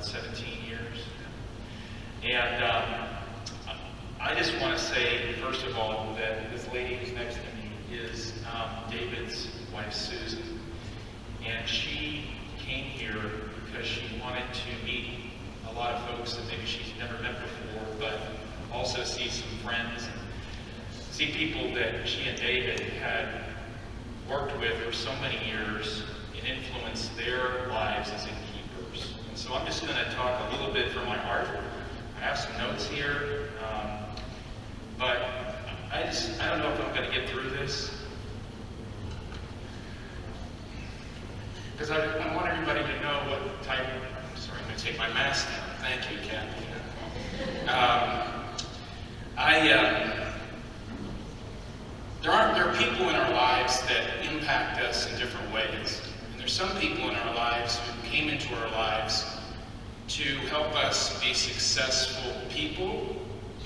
17 years. And I just want to say, first of all, that this lady who's next to me is David's wife, Susan. And she came here because she wanted to meet a lot of folks that maybe she's never met before, but also see some friends and see people that she and David had worked with for so many years and influenced their lives as innkeepers. And so I'm just going to talk a little bit from my heart. I have some notes here, but I don't know if I'm going to get through this. Because I want everybody to know what type. Sorry, I'm going to take my mask down. Thank you, Kathy. There are people in our lives that impact us in different ways. And there's some people in our lives who came into our lives to help us be successful people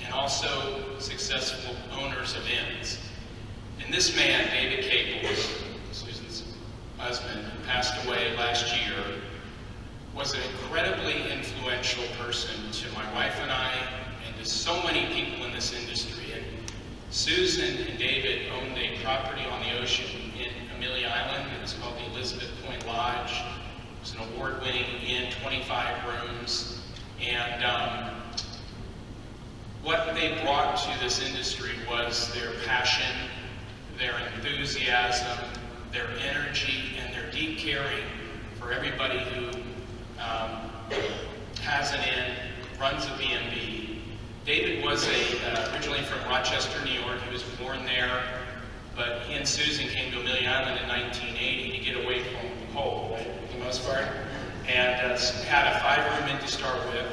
and also successful owners of inns. And this man, David Caples, Susan's husband, who passed away last year, was an incredibly influential person to my wife and I, and to so many people in this industry. And Susan and David owned a property on the ocean in Amelia Island. It was called the Elizabeth Point Lodge. It was an award-winning inn, 25 rooms. And what they brought to this industry was their passion, their enthusiasm, their energy, and their deep caring for everybody who has an inn, runs a B&B. David was originally from Rochester, New York. He was born there, but he and Susan came to Amelia Island in 1980 to get away from the cold, right, for the most part, and had a 5-room inn to start with,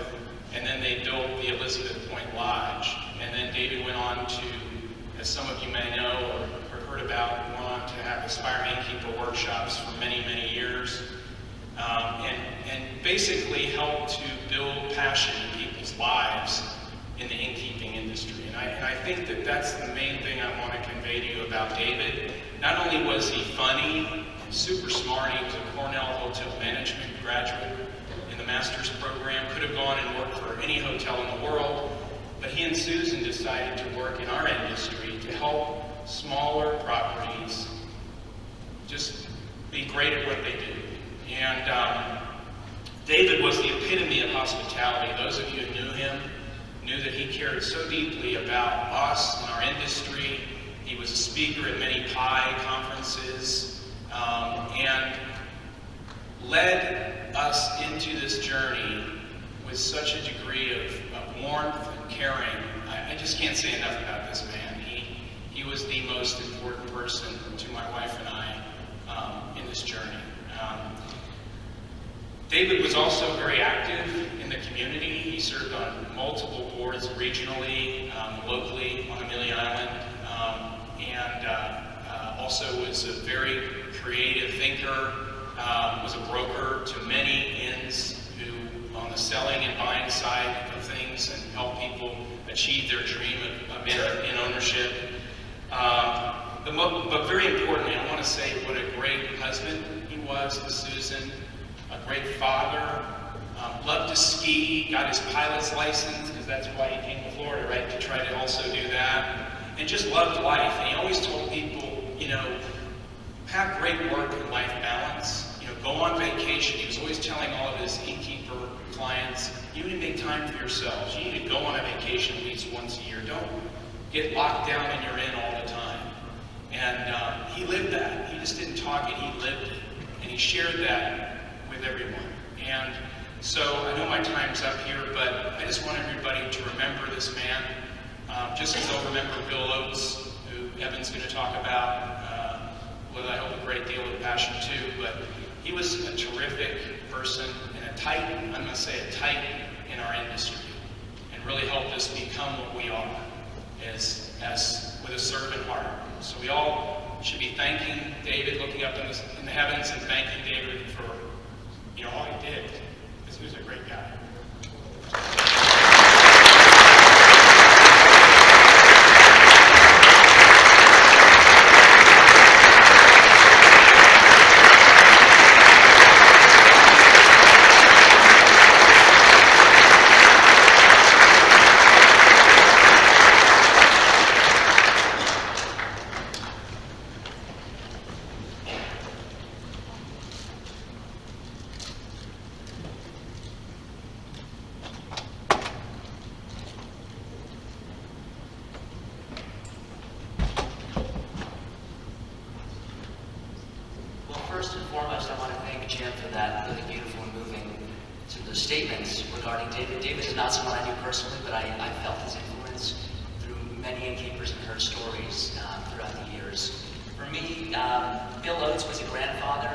and then they built the Elizabeth Point Lodge. And then David went on to, as some of you may know or heard about, went on to have aspiring innkeeper workshops for many, many years. And basically help to build passion in people's lives in the innkeeping industry. And I think that that's the main thing I want to convey to you about David. Not only was he funny, super smart, he was a Cornell Hotel Management graduate in the master's program, could have gone and worked for any hotel in the world, but he and Susan decided to work in our industry to help smaller properties just be great at what they do. And David was the epitome of hospitality. Those of you who knew him knew that he cared so deeply about us and our industry. He was a speaker at many PI conferences and led us into this journey with such a degree of warmth and caring. I just can't say enough about this man. He was the most important person to my wife and I in this journey. David was also very active in the community. He served on multiple boards regionally, locally on Amelia Island, and also was a very creative thinker, was a broker to many inns who, on the selling and buying side of things, and help people achieve their dream of inn ownership. But very importantly, I want to say what a great husband he was to Susan. A great father, loved to ski, got his pilot's license, because that's why he came to Florida, right, to try to also do that, and just loved life. And he always told people, have great work and life balance, go on vacation. He was always telling all of his innkeeper clients, you need to make time for yourselves. You need to go on a vacation at least once a year. Don't get locked down in your inn all the time. And he lived that. He just didn't talk it, he lived it. And he shared that with everyone. And so I know my time's up here, but I just want everybody to remember this man, just as they'll remember Bill Oates, who Evan's going to talk about, with I hope a great deal of passion too. But he was a terrific person and a titan, I'm going to say a titan in our industry, and really helped us become what we are as with a servant heart. So we all should be thanking David, looking up in the heavens and thanking David for all he did, because he was a great guy. for that really beautiful and moving sort of those statements regarding David. David is not someone I knew personally, but I felt his influence through many innkeepers and heard stories throughout the years. For me, Bill Oates was a grandfather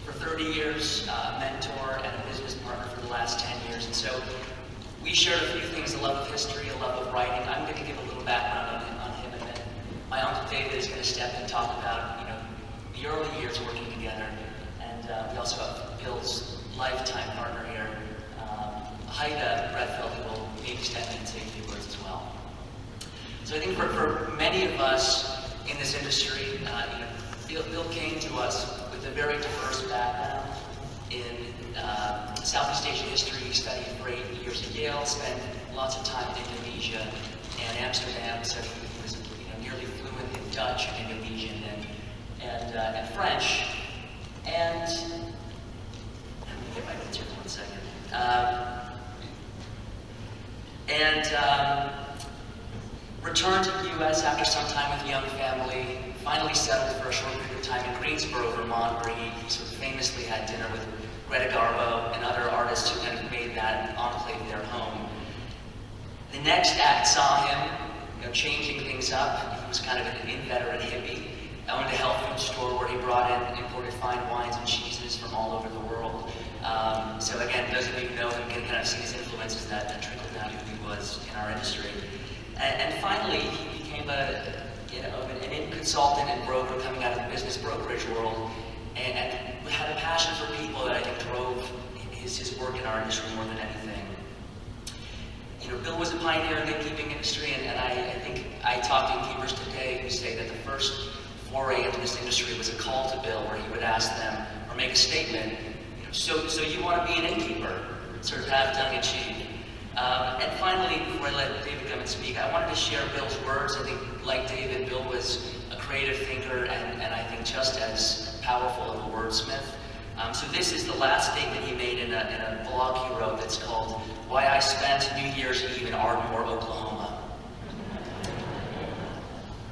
for 30 years, a mentor and a business partner for the last 10 years. And so we shared a few things, a love of history, a love of writing. I'm going to give a little background on him, and then my uncle David is going to step and talk about, the early years working together. And we also have Bill's lifetime partner here, Haida Redfeld, who will maybe step in and say a few words as well. So I think for many of us in this industry, Bill came to us with a very diverse background in Southeast Asian history. He studied for 8 years at Yale, spent lots of time in Indonesia and Amsterdam, so he was nearly fluent in Dutch and Indonesian and French. And let me get my notes here for 1 second. Returned to the U.S. after some time with a young family, finally settled for a short period of time in Greensboro, Vermont, where he sort of famously had dinner with Greta Garbo and other artists who kind of made that enclave their home. The next act saw him, changing things up. He was kind of an inveterate hippie. Owned a health food store where he brought in imported fine wines and cheeses from all over the world. So again, those of you who know him can kind of see his influences that trickled down to who he was in our industry. And finally, he became an consultant and broker coming out of the business brokerage world, and had a passion for people that I think drove his work in our industry more than anything. Bill was a pioneer in the innkeeping industry, and I think I talk to innkeepers today who say that the first foray into this industry was a call to Bill, where he would ask them, or make a statement, so you want to be an innkeeper? Sort of half tongue in cheek. And finally, before I let David come and speak, I wanted to share Bill's words. I think, like David, Bill was a creative thinker and I think just as powerful of a wordsmith. So this is the last statement he made in a blog he wrote that's called "Why I Spent New Year's Eve in Ardmore, Oklahoma."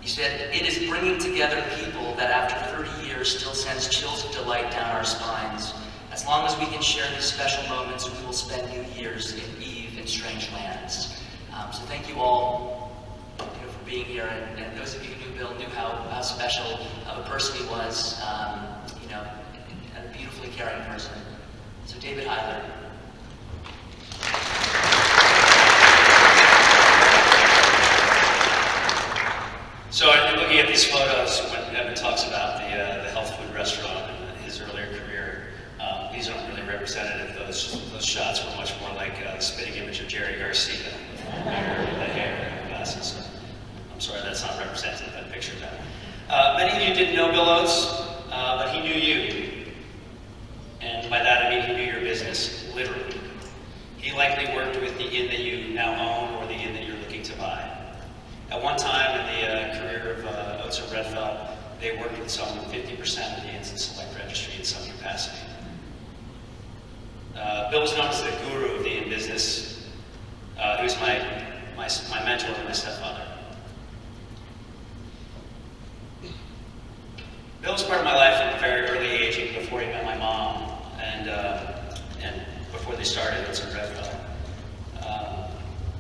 He said, "It is bringing together people that after 30 years still sends chills of delight down our spines. As long as we can share these special moments, we will spend New Year's Eve in strange lands." So thank you all for being here, and those of you who knew Bill knew how special of a person he was, and a beautifully caring person. So David Hyler. So I've been looking at these photos when Evan talks about the health food restaurant and his earlier career. These aren't really representative. Those shots were much more like a spitting image of Jerry Garcia, the hair and the glasses. I'm sorry, that's not representative, that picture of that. Many of you didn't know Bill Oates, but he knew you. And by that I mean he knew your business, literally. He likely worked with the inn that you now own or the inn that you're looking to buy. At one time in the career of Oates and Redfeld, they worked with some 50% of the inns in Select Registry in some capacity. Bill was known as the guru of the inn business. He was my mentor and my stepfather. Bill was part of my life at a very early age, even before he met my mom, and before they started Oates and Redfeld.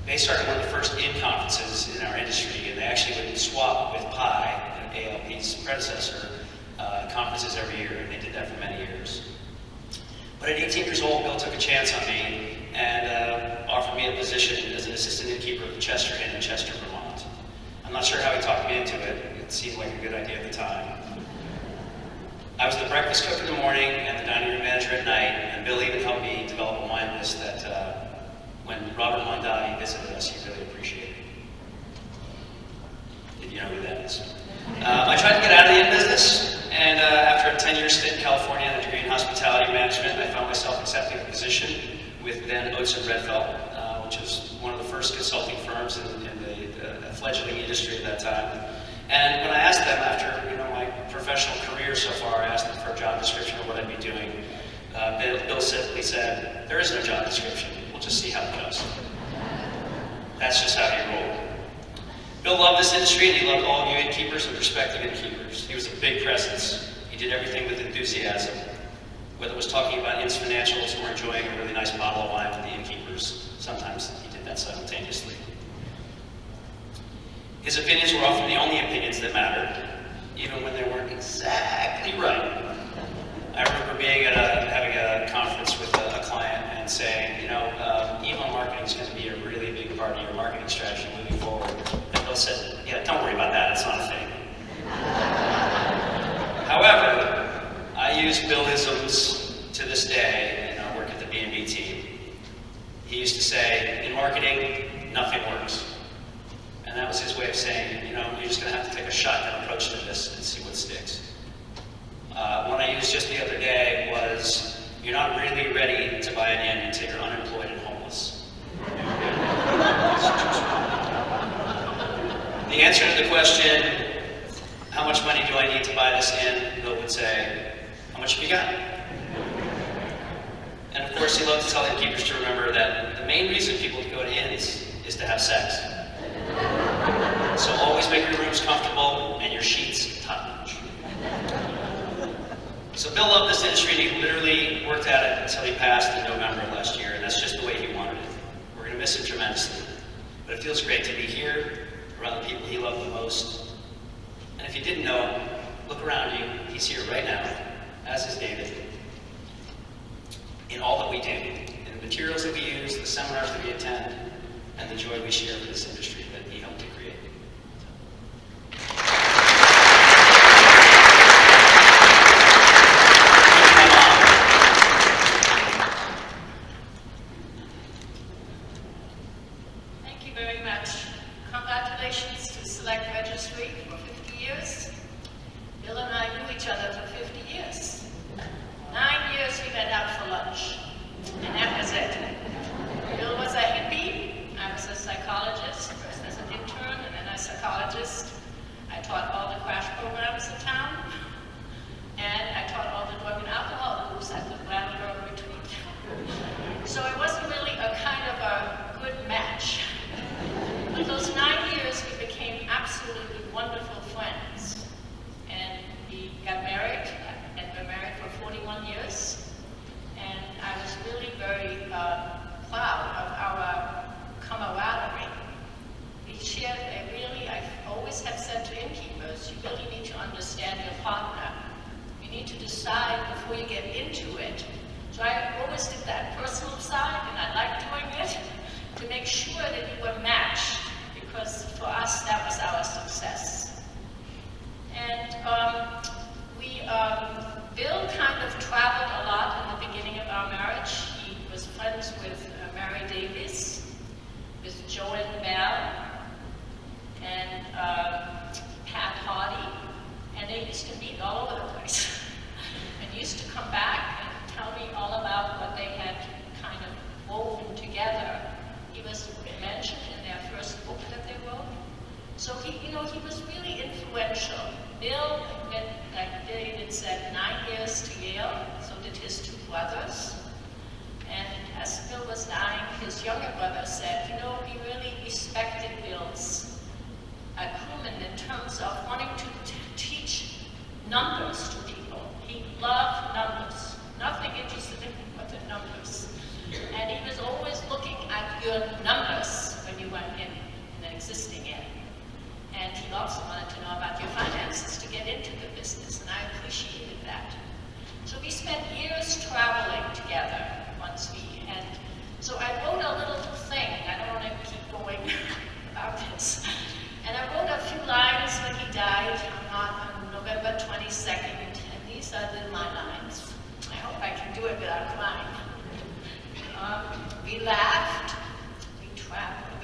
They started one of the first inn conferences in our industry, and they actually would swap with PI, ALP's predecessor, conferences every year, and they did that for many years. But at 18 years old, Bill took a chance on me and offered me a position as an assistant innkeeper at the Chester Inn in Chester, Vermont. I'm not sure how he talked me into it. It seemed like a good idea at the time. I was the breakfast cook in the morning and the dining room manager at night, and Bill even helped me develop a wine list that when Robert Mondani visited us, he really appreciated. If you know who that is. I tried to get out of the inn business, and after a 10-year stint in California and a degree in hospitality management, I found myself accepting a position with then Oates and Redfeld, which was one of the first consulting firms in the fledgling industry at that time. And when I asked them after my professional career so far, I asked them for a job description of what I'd be doing. Bill simply said, "There is no job description. We'll just see how it goes." That's just how he rolled. Bill loved this industry, and he loved all new innkeepers and prospective innkeepers. He was a big presence. He did everything with enthusiasm. whether it was talking about his financials or enjoying a really nice bottle of wine with the innkeepers. Sometimes he did that simultaneously. His opinions were often the only opinions that mattered, even when they weren't exactly right. I remember being at having a conference with a client and saying, email marketing is going to be a really big part of your marketing strategy moving forward. And Bill said, yeah, don't worry about that, it's not a thing. However, I use Billisms to this day in our work at the B&B team. He used to say, in marketing, nothing works. And that was his way of saying, you're just going to have to take a shotgun approach to this and see what sticks. One I used just the other day was, you're not really ready to buy an inn until you're unemployed and homeless. The answer to the question, how much money do I need to buy this inn? Bill would say, how much have you got? And of course, he loved to tell innkeepers to remember that the main reason people go to inns is to have sex. So always make your rooms comfortable and your sheets top-notch. So Bill loved this industry and he literally worked at it until he passed in November of last year, and that's just the way he wanted it. We're going to miss him tremendously. But it feels great to be here around the people he loved the most. And if you didn't know him, look around you. He's here right now, as is David. In all that we do, in the materials that we use, the seminars that we attend, and the joy we share with this industry that he helped to create. Thank you very much. Congratulations to Select Registry for 50 years. Bill and I knew each other for 50 years. 9 years we went out for lunch, and that was it. Bill was a hippie. I was a psychologist, first as an intern and then as a psychologist. I taught all the crash programs in town, and I taught all the drug and alcohol groups at the Brattleboro retreat. So it wasn't really a kind of a good match. But those 9 years we became absolutely wonderful friends. And we got married, and been married for 41 years. And I was really very proud of our camaraderie. We shared I always have said to innkeepers, you really need to understand your partner. You need to decide before you get into it. So I always did that personal side, and I liked doing it, to make sure that you were matched, because for us that was our success. And Bill kind of traveled a lot in the beginning of our marriage. He was friends with Mary Davies, with Joan Bell, and Pat Hardy, and they used to meet all over the place. And used to come back and tell me all about what they had kind of woven together. He was mentioned in their first book that they wrote. So he was really influential. Bill, like David said, 9 years to Yale, so did his two brothers. And as Bill was dying, his younger brother said, we really respected Bill's acumen in terms of wanting to teach numbers to people. He loved numbers, nothing interested in but the numbers. And he was always looking at your numbers when you went in an existing inn. And he also wanted to know about your finances to get into the business, and I appreciated that. So we spent years traveling together and so I wrote a little thing. I don't want to keep going about this. And I wrote a few lines when he died on November 22nd, and these are my lines. I hope I can do it without crying. We laughed, we traveled,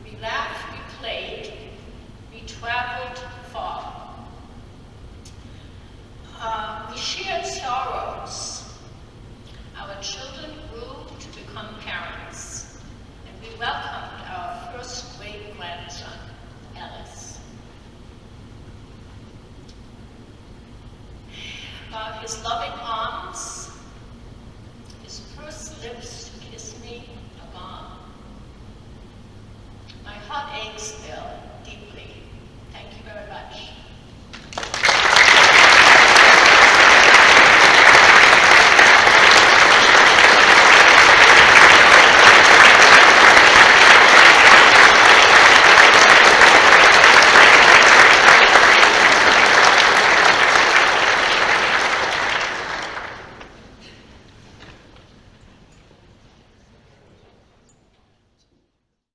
we laughed, we played, we traveled far. We shared sorrows. Our children